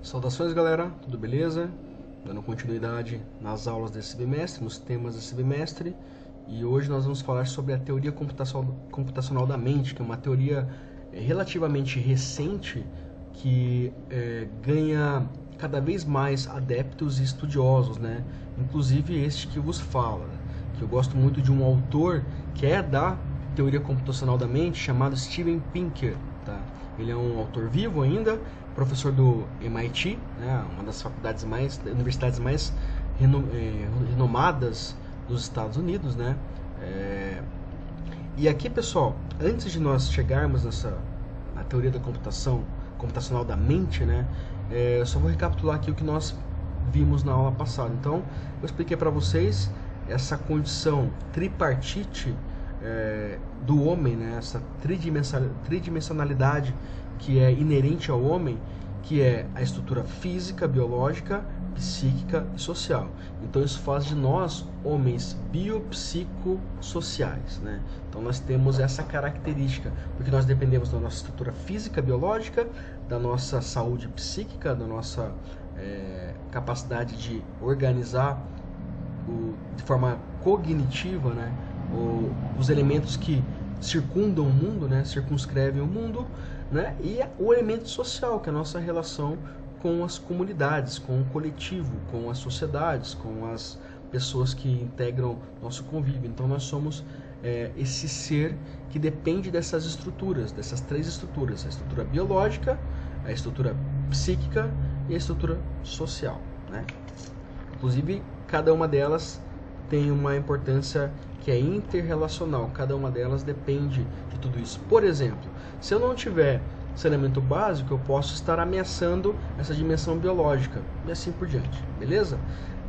Saudações, galera, tudo beleza? Dando continuidade nas aulas desse bimestre, nos temas desse bimestre, e hoje nós vamos falar sobre a teoria computacional da mente, que é uma teoria relativamente recente que ganha cada vez mais adeptos e estudiosos, né? Inclusive este que vos fala, que eu gosto muito de um autor que é da teoria computacional da mente, chamado Steven Pinker, tá? Ele é um autor vivo ainda, professor do MIT, né, uma das universidades mais renomadas dos Estados Unidos, né? E aqui, pessoal, antes de nós chegarmos na teoria da computacional da mente, né, eu só vou recapitular aqui o que nós vimos na aula passada. Então, eu expliquei para vocês essa condição tripartite do homem, né, essa tridimensionalidade que é inerente ao homem, que é a estrutura física, biológica, psíquica e social. Então isso faz de nós homens biopsicossociais, né? Então nós temos essa característica, porque nós dependemos da nossa estrutura física, biológica, da nossa saúde psíquica, da nossa capacidade de organizar de forma cognitiva, né, os elementos que circundam o mundo, né, circunscrevem o mundo, né, e o elemento social, que é a nossa relação com as comunidades, com o coletivo, com as sociedades, com as pessoas que integram nosso convívio. Então nós somos esse ser que depende dessas estruturas, dessas três estruturas: a estrutura biológica, a estrutura psíquica e a estrutura social, né? Inclusive, cada uma delas tem uma importância que é interrelacional, cada uma delas depende de tudo isso. Por exemplo, se eu não tiver esse elemento básico, eu posso estar ameaçando essa dimensão biológica e assim por diante, beleza?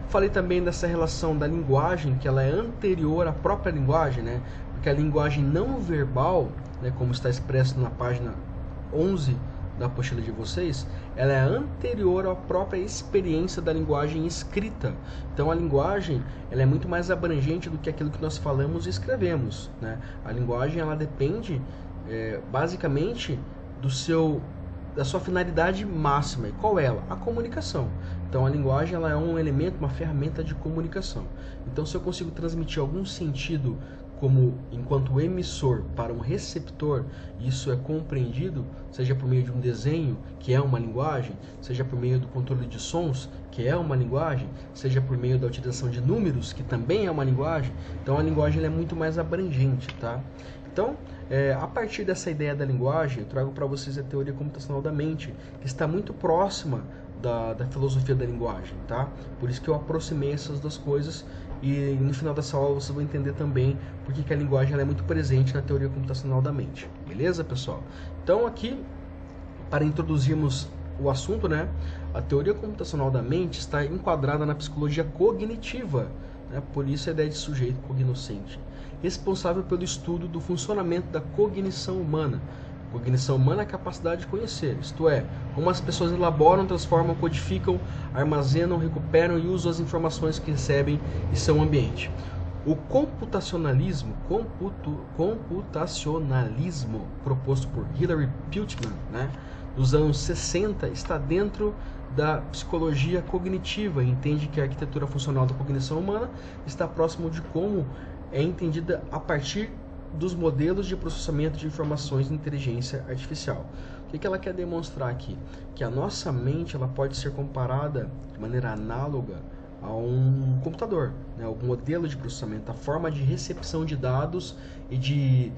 Falei também dessa relação da linguagem, que ela é anterior à própria linguagem, né? Porque a linguagem não verbal, né, como está expresso na página 11 da apostila de vocês, ela é anterior à própria experiência da linguagem escrita. Então a linguagem, ela é muito mais abrangente do que aquilo que nós falamos e escrevemos, né? A linguagem, ela depende basicamente da sua finalidade máxima. E qual é ela? A comunicação. Então a linguagem, ela é um elemento, uma ferramenta de comunicação. Então se eu consigo transmitir algum sentido enquanto emissor para um receptor, isso é compreendido, seja por meio de um desenho, que é uma linguagem, seja por meio do controle de sons, que é uma linguagem, seja por meio da utilização de números, que também é uma linguagem. Então a linguagem, ela é muito mais abrangente, tá? Então, a partir dessa ideia da linguagem, eu trago para vocês a teoria computacional da mente, que está muito próxima da filosofia da linguagem, tá? Por isso que eu aproximei essas duas coisas, e no final dessa aula vocês vão entender também porque que a linguagem, ela é muito presente na teoria computacional da mente. Beleza, pessoal? Então aqui, para introduzirmos o assunto, né, a teoria computacional da mente está enquadrada na psicologia cognitiva, né? Por isso a ideia de sujeito cognoscente, responsável pelo estudo do funcionamento da cognição humana. Cognição humana é a capacidade de conhecer, isto é, como as pessoas elaboram, transformam, codificam, armazenam, recuperam e usam as informações que recebem em seu ambiente. O computacionalismo proposto por Hilary Putnam, né, dos anos 60, está dentro da psicologia cognitiva e entende que a arquitetura funcional da cognição humana está próximo de como é entendida a partir dos modelos de processamento de informações de inteligência artificial. O que ela quer demonstrar aqui? Que a nossa mente, ela pode ser comparada de maneira análoga a um computador, né? O modelo de processamento, a forma de recepção de dados e de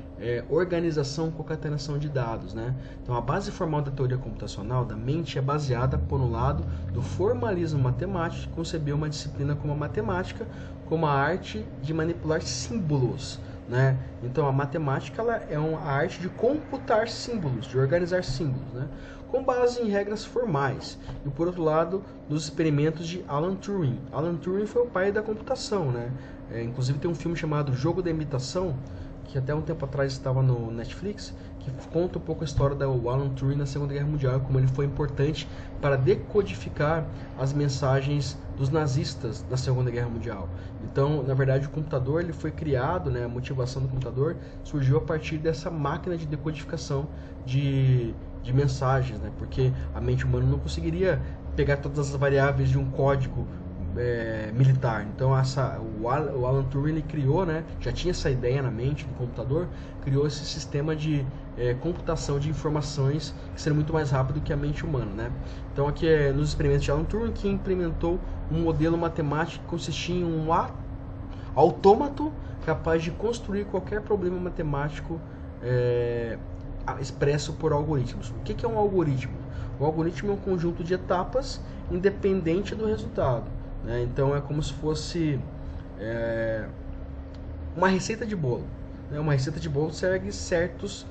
organização, concatenação de dados, né? Então a base formal da teoria computacional da mente é baseada, por um lado, no formalismo matemático, que concebeu uma disciplina como a matemática como a arte de manipular símbolos, né? Então a matemática, ela é a arte de computar símbolos, de organizar símbolos, né, com base em regras formais. E por outro lado, dos experimentos de Alan Turing. Alan Turing foi o pai da computação, né? Inclusive tem um filme chamado Jogo da Imitação, que até um tempo atrás estava no Netflix, que conta um pouco a história do Alan Turing na Segunda Guerra Mundial, como ele foi importante para decodificar as mensagens dos nazistas na Segunda Guerra Mundial. Então, na verdade, o computador, ele foi criado, né, a motivação do computador surgiu a partir dessa máquina de decodificação de mensagens, né, porque a mente humana não conseguiria pegar todas as variáveis de um código militar. Então o Alan Turing ele criou, né, já tinha essa ideia na mente do computador, criou esse sistema de computação de informações que seria muito mais rápido que a mente humana, né? Então aqui nos experimentos de Alan Turing, que implementou um modelo matemático que consistia em um autômato capaz de construir qualquer problema matemático expresso por algoritmos. O que é um algoritmo? Um algoritmo é um conjunto de etapas independente do resultado, né? Então é como se fosse uma receita de bolo, né? Uma receita de bolo segue certas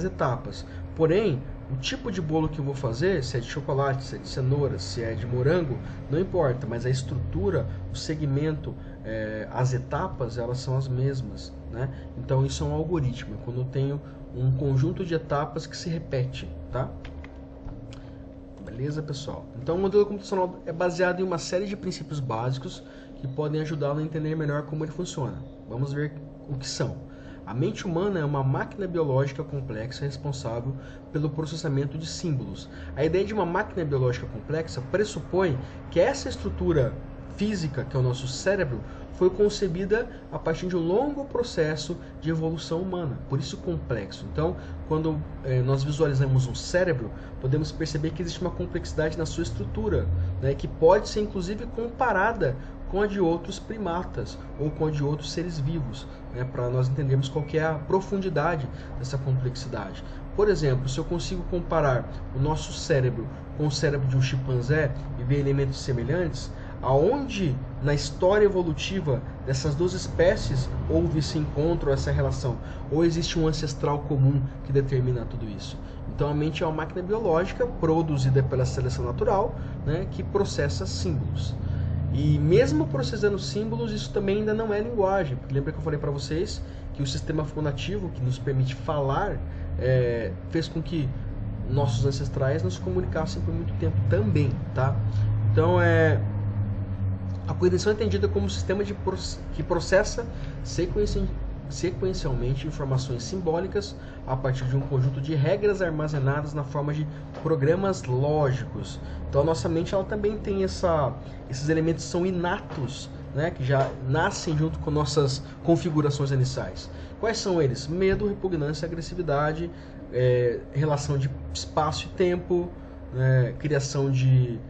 etapas. Porém, o tipo de bolo que eu vou fazer, se é de chocolate, se é de cenoura, se é de morango, não importa, mas a estrutura, o segmento, as etapas, elas são as mesmas, né? Então isso é um algoritmo, quando eu tenho um conjunto de etapas que se repete, tá? Beleza, pessoal? Então o modelo computacional é baseado em uma série de princípios básicos que podem ajudá-lo a entender melhor como ele funciona. Vamos ver o que são. A mente humana é uma máquina biológica complexa responsável pelo processamento de símbolos. A ideia de uma máquina biológica complexa pressupõe que essa estrutura física, que é o nosso cérebro, foi concebida a partir de um longo processo de evolução humana, por isso complexo. Então, quando nós visualizamos um cérebro, podemos perceber que existe uma complexidade na sua estrutura, né, que pode ser inclusive comparada com a de outros primatas ou com a de outros seres vivos, né, para nós entendermos qual que é a profundidade dessa complexidade. Por exemplo, se eu consigo comparar o nosso cérebro com o cérebro de um chimpanzé e ver elementos semelhantes, aonde na história evolutiva dessas duas espécies houve esse encontro, essa relação, ou existe um ancestral comum que determina tudo isso? Então a mente é uma máquina biológica produzida pela seleção natural, né, que processa símbolos. E mesmo processando símbolos, isso também ainda não é linguagem, porque lembra que eu falei para vocês que o sistema fonativo, que nos permite falar, fez com que nossos ancestrais nos comunicassem por muito tempo também, tá? Então a cognição é entendida como um sistema que processa sequencialmente informações simbólicas a partir de um conjunto de regras armazenadas na forma de programas lógicos. Então a nossa mente ela também tem esses elementos são inatos, né, que já nascem junto com nossas configurações iniciais. Quais são eles? Medo, repugnância, agressividade, relação de espaço e tempo, criação de...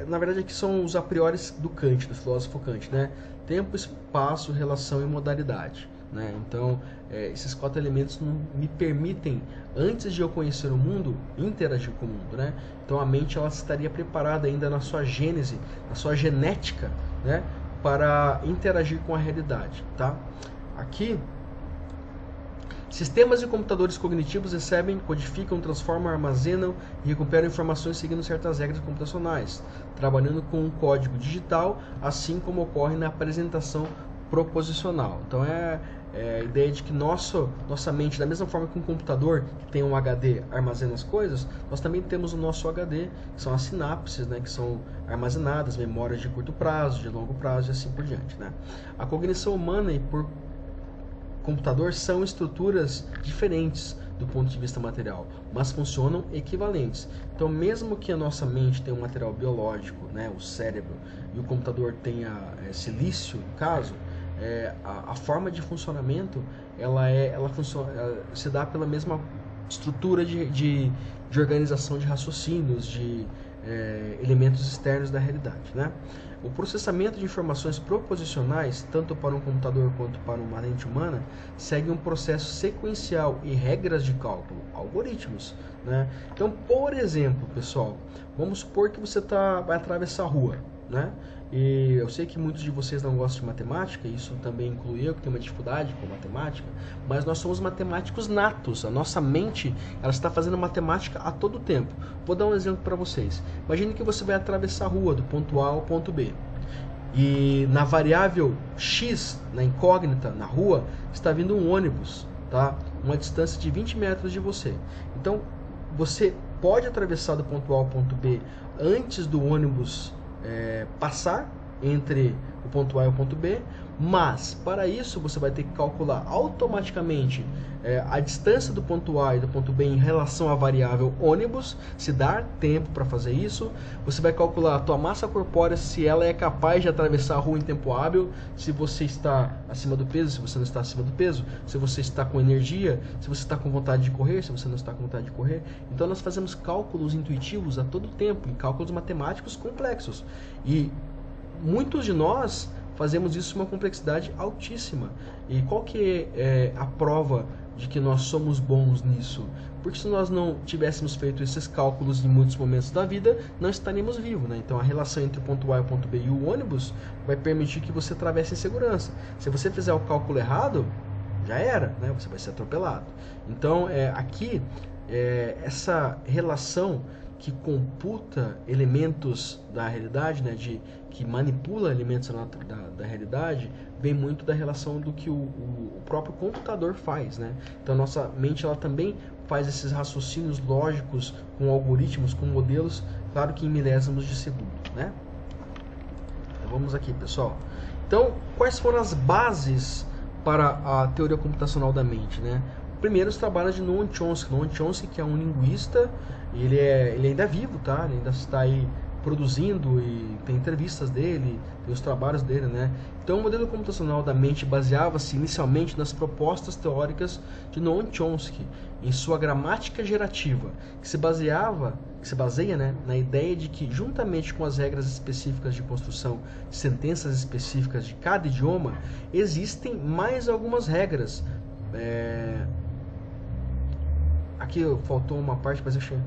na verdade aqui são os a priori do Kant, do filósofo Kant, né? Tempo, espaço, relação e modalidade, né? Então esses 4 elementos me permitem, antes de eu conhecer o mundo, interagir com o mundo, né? Então a mente ela estaria preparada ainda na sua gênese, na sua genética, né, para interagir com a realidade, tá? Aqui sistemas e computadores cognitivos recebem, codificam, transformam, armazenam e recuperam informações seguindo certas regras computacionais, trabalhando com um código digital, assim como ocorre na apresentação proposicional. Então a ideia de que nossa mente, da mesma forma que um computador que tem um HD armazena as coisas, nós também temos o nosso HD, que são as sinapses, né, que são armazenadas, memórias de curto prazo, de longo prazo e assim por diante, né? A cognição humana e por computador são estruturas diferentes do ponto de vista material, mas funcionam equivalentes. Então, mesmo que a nossa mente tenha um material biológico, né, o cérebro, e o computador tenha silício, no caso, a forma de funcionamento ela se dá pela mesma estrutura de organização de raciocínios, de elementos externos da realidade, né? O processamento de informações proposicionais, tanto para um computador quanto para uma mente humana, segue um processo sequencial e regras de cálculo, algoritmos, né? Então, por exemplo, pessoal, vamos supor que você vai atravessar a rua, né? E eu sei que muitos de vocês não gostam de matemática, isso também inclui eu que tenho uma dificuldade com matemática, mas nós somos matemáticos natos, a nossa mente ela está fazendo matemática a todo tempo. Vou dar um exemplo para vocês. Imagine que você vai atravessar a rua do ponto A ao ponto B. E na variável x, na incógnita, na rua, está vindo um ônibus, tá? Uma distância de 20 metros de você. Então, você pode atravessar do ponto A ao ponto B antes do ônibus passar, entre o ponto A e o ponto B, mas para isso você vai ter que calcular automaticamente a distância do ponto A e do ponto B em relação à variável ônibus, se dar tempo para fazer isso. Você vai calcular a tua massa corpórea, se ela é capaz de atravessar a rua em tempo hábil, se você está acima do peso, se você não está acima do peso, se você está com energia, se você está com vontade de correr, se você não está com vontade de correr. Então nós fazemos cálculos intuitivos a todo tempo, e cálculos matemáticos complexos. E muitos de nós fazemos isso com uma complexidade altíssima. E qual que é a prova de que nós somos bons nisso? Porque se nós não tivéssemos feito esses cálculos em muitos momentos da vida, não estaríamos vivos, né? Então a relação entre o ponto A e o ponto B e o ônibus vai permitir que você atravesse em segurança. Se você fizer o cálculo errado, já era, né? Você vai ser atropelado. Então aqui essa relação que computa elementos da realidade, né, que manipula elementos da realidade, vem muito da relação do que o próprio computador faz, né? Então nossa mente ela também faz esses raciocínios lógicos com algoritmos, com modelos, claro que em milésimos de segundo, né? Então vamos aqui, pessoal. Então, quais foram as bases para a teoria computacional da mente, né? Primeiro, os trabalhos de Noam Chomsky. Noam Chomsky, que é um linguista, ele ainda é vivo, tá? Ele ainda está aí produzindo e tem entrevistas dele, tem os trabalhos dele, né? Então, o modelo computacional da mente baseava-se inicialmente nas propostas teóricas de Noam Chomsky, em sua gramática gerativa, que se baseia, né, na ideia de que, juntamente com as regras específicas de construção de sentenças específicas de cada idioma, existem mais algumas regras. Aqui faltou uma parte, mas eu achei...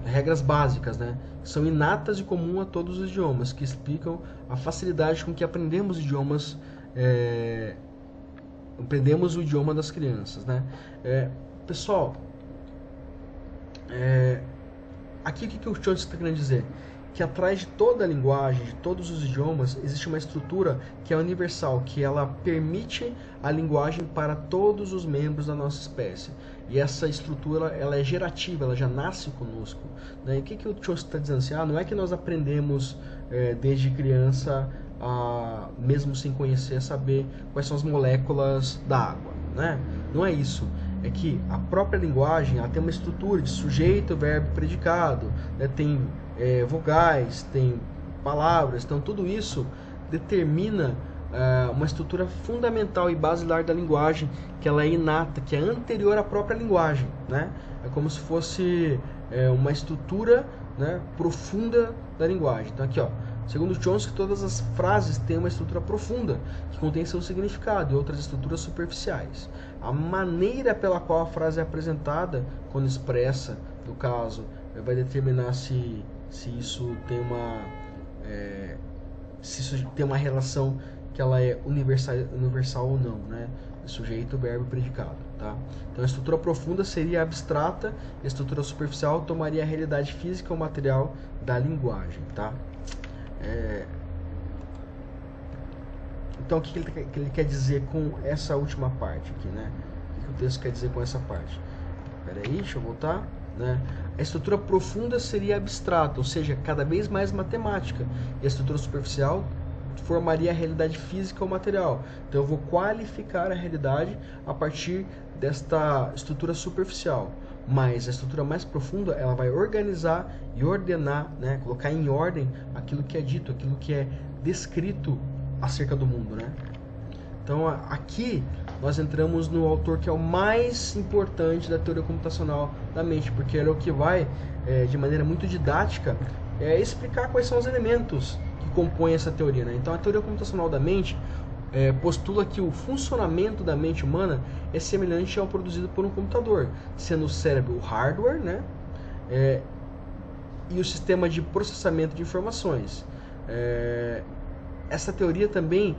regras básicas, né? São inatas e comum a todos os idiomas, que explicam a facilidade com que aprendemos idiomas, aprendemos o idioma das crianças, né? Pessoal, aqui o que o Chomsky está querendo dizer? Que atrás de toda a linguagem, de todos os idiomas, existe uma estrutura que é universal, que ela permite a linguagem para todos os membros da nossa espécie. E essa estrutura, ela é gerativa, ela já nasce conosco, né? E o que o Chomsky está dizendo assim? Não é que nós aprendemos desde criança, mesmo sem conhecer, saber quais são as moléculas da água, né? Não é isso. É que a própria linguagem ela tem uma estrutura de sujeito, verbo e predicado, né? Tem vogais, tem palavras, então tudo isso determina uma estrutura fundamental e basilar da linguagem, que ela é inata, que é anterior à própria linguagem, né? É como se fosse uma estrutura, né, profunda da linguagem. Então aqui, ó, segundo Chomsky, todas as frases têm uma estrutura profunda, que contém seu significado, e outras estruturas superficiais. A maneira pela qual a frase é apresentada, quando expressa, no caso, vai determinar se isso tem uma relação que ela é universal ou não, né? Sujeito, verbo e predicado, tá? Então a estrutura profunda seria abstrata, e a estrutura superficial tomaria a realidade física ou material da linguagem, tá? Então o que ele quer dizer com essa última parte aqui, né? O que o texto quer dizer com essa parte? Espera aí, deixa eu voltar, né? A estrutura profunda seria abstrata, ou seja, cada vez mais matemática, e a estrutura superficial formaria a realidade física ou material. Então eu vou qualificar a realidade a partir desta estrutura superficial, mas a estrutura mais profunda ela vai organizar e ordenar, né? Colocar em ordem aquilo que é dito, aquilo que é descrito acerca do mundo, né? Então aqui nós entramos no autor que é o mais importante da teoria computacional da mente, porque ele é o que vai, de maneira muito didática, explicar quais são os elementos que compõem essa teoria, né? Então a teoria computacional da mente postula que o funcionamento da mente humana é semelhante ao produzido por um computador, sendo o cérebro o hardware, né? E o sistema de processamento de informações. Essa teoria também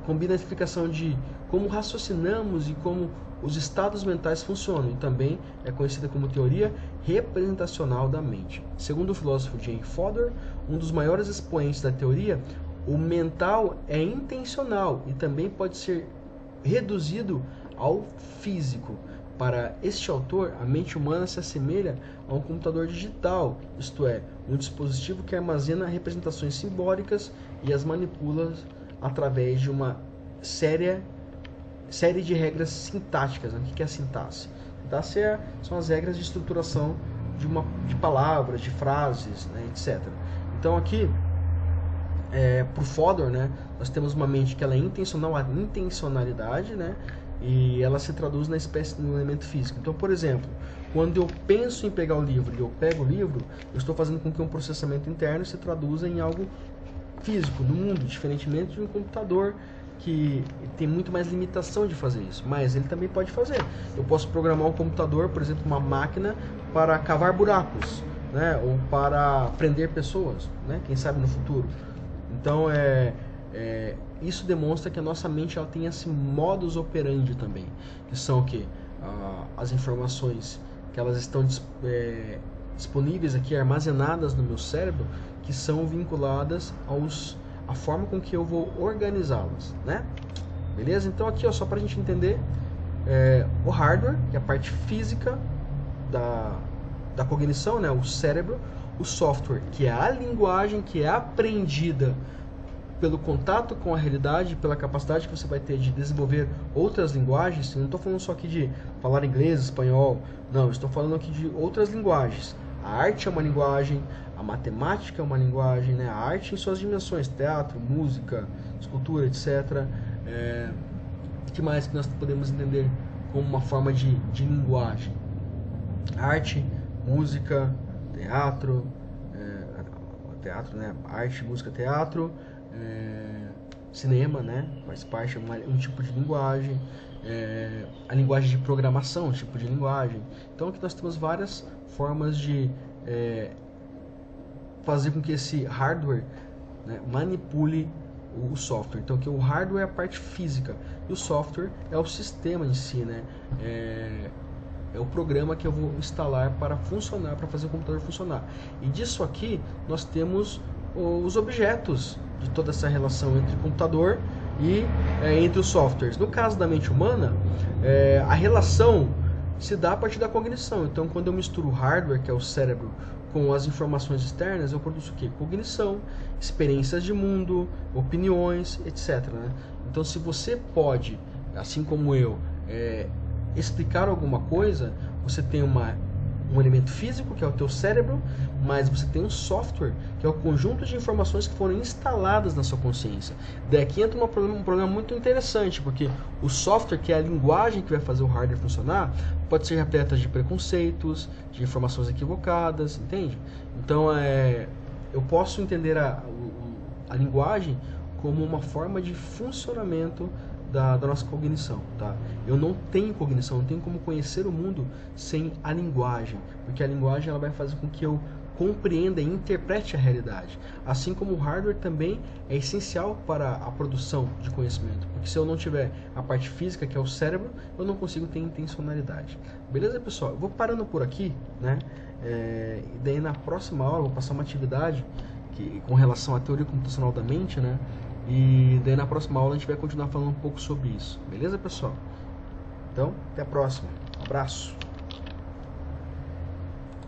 combina a explicação de como raciocinamos e como os estados mentais funcionam, e também é conhecida como teoria representacional da mente. Segundo o filósofo Jane Fodor, um dos maiores expoentes da teoria, o mental é intencional e também pode ser reduzido ao físico. Para este autor, a mente humana se assemelha a um computador digital, isto é, um dispositivo que armazena representações simbólicas e as manipula através de uma série de regras sintáticas. O que é a sintaxe? Sintaxe são as regras de estruturação de palavras, de frases, né, etc. Então aqui, por Fodor, né, nós temos uma mente que ela é intencional, a intencionalidade, né, e ela se traduz na espécie no elemento físico. Então, por exemplo, quando eu penso em pegar o livro e eu pego o livro, eu estou fazendo com que um processamento interno se traduza em algo físico, no mundo, diferentemente de um computador que tem muito mais limitação de fazer isso, mas ele também pode fazer. Eu posso programar um computador, por exemplo, uma máquina para cavar buracos, né, ou para prender pessoas, né, quem sabe no futuro. Então, isso demonstra que a nossa mente ela tem esse modus operandi também, que são o quê? As informações que elas estão disponíveis aqui, armazenadas no meu cérebro, que são vinculadas a forma com que eu vou organizá-las, né? Beleza? Então aqui, ó, só para a gente entender, o hardware, que é a parte física da cognição, né? O cérebro, o software, que é a linguagem que é aprendida pelo contato com a realidade, pela capacidade que você vai ter de desenvolver outras linguagens. Eu não estou falando só aqui de falar inglês, espanhol, não, estou falando aqui de outras linguagens. A arte é uma linguagem, a matemática é uma linguagem, né? A arte em suas dimensões, teatro, música, escultura, etc. O que mais que nós podemos entender como uma forma de linguagem? Arte, música, teatro, né? Arte, música, teatro, cinema, né? Faz parte de um tipo de linguagem. A linguagem de programação, um tipo de linguagem. Então aqui nós temos várias formas de fazer com que esse hardware, né, manipule o software. Então aqui o hardware é a parte física e o software é o sistema em si, né? É o programa que eu vou instalar para funcionar, para fazer o computador funcionar. E disso aqui nós temos os objetos de toda essa relação entre o computador e entre os softwares. No caso da mente humana, a relação se dá a partir da cognição. Então, quando eu misturo o hardware, que é o cérebro, com as informações externas, eu produzo o quê? Cognição, experiências de mundo, opiniões, etc. Né? Então, se você pode, assim como eu, explicar alguma coisa, você tem um elemento físico, que é o teu cérebro, mas você tem um software, que é o conjunto de informações que foram instaladas na sua consciência. Daqui entra um problema muito interessante, porque o software, que é a linguagem que vai fazer o hardware funcionar, pode ser repleta de preconceitos, de informações equivocadas, entende? Então, eu posso entender a linguagem como uma forma de funcionamento da nossa cognição, tá? Eu não tenho cognição, não tenho como conhecer o mundo sem a linguagem, porque a linguagem ela vai fazer com que eu compreenda e interprete a realidade. Assim como o hardware também é essencial para a produção de conhecimento, porque se eu não tiver a parte física, que é o cérebro, eu não consigo ter intencionalidade. Beleza, pessoal? Eu vou parando por aqui, né? E daí na próxima aula eu vou passar uma atividade com relação à teoria computacional da mente, né? E daí na próxima aula a gente vai continuar falando um pouco sobre isso. Beleza, pessoal? Então, até a próxima. Um abraço.